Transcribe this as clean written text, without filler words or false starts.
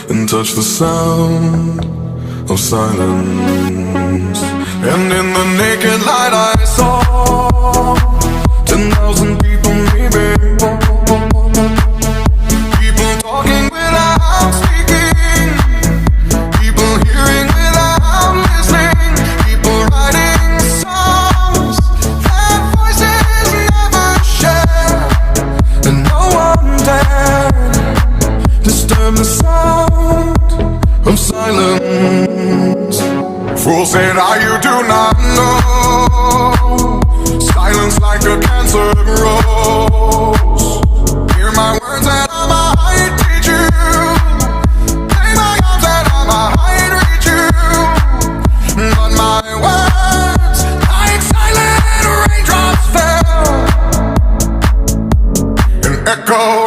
and touch the sound of silence. And in the naked light I saw 10,000 people, maybe. People talking without speaking, people hearing without listening, people writing songs that voices never share, and no one dared disturb the sound of silence. Fool said, you do not know. Silence like a cancer grows.